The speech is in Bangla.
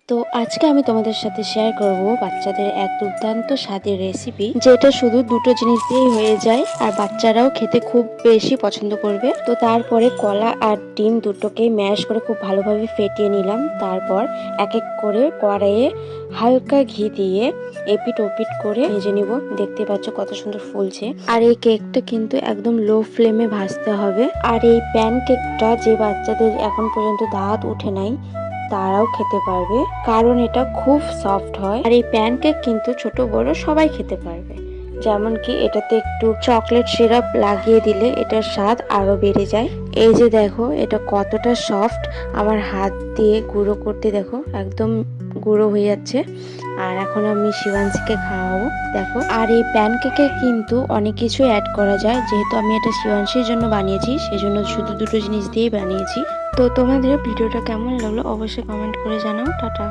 তো আজকে আমি তোমাদের সাথে শেয়ার করব বাচ্চাদের এক দুর্দান্ত স্বাদের রেসিপি, যেটা শুধু দুটো জিনিস দিয়েই হয়ে যায় আর বাচ্চারাও খেতে খুব বেশি পছন্দ করবে। তো তারপরে কলা আর ডিম দুটোকে ম্যাশ করে খুব ভালোভাবে ফেটিয়ে নিলাম। তারপর এক এক করে কড়াইয়ে হালকা ঘি দিয়ে এপিট ওপিট করে ভেজে নিব। দেখতে পাচ্ছ কত সুন্দর ফুলছে। আর এই কেকটা কিন্তু একদম লো ফ্লেমে ভাজতে হবে। আর এই প্যান কেকটা যে বাচ্চাদের এখন পর্যন্ত দাঁত উঠে নাই তারাও খেতে পারবে, কারণ এটা খুব সফট হয়। আর এই প্যানকেক কিন্তু ছোট বড় সবাই খেতে পারবে। যেমন কি এটাতে একটু চকলেট সিরাপ লাগিয়ে দিলে এটার স্বাদ আরো বেড়ে যায়। এই যে দেখো এটা কতটা সফট, আমার হাত দিয়ে গুঁড়ো করতে দেখো একদম গুঁড়ো হয়ে যাচ্ছে। আর এখন আমি শিবাংশীকে খাওয়াবো দেখো। আর এই প্যানকেকে কিন্তু অনেক কিছু অ্যাড করা যায়, যেহেতু আমি এটা শিবাংশীর জন্য বানিয়েছি সেই জন্য শুধু দুটো জিনিস দিয়েই বানিয়েছি। তো তোমাদের ভিডিওটা কেমন লাগলো অবশ্যই কমেন্ট করে জানাও। টাটা।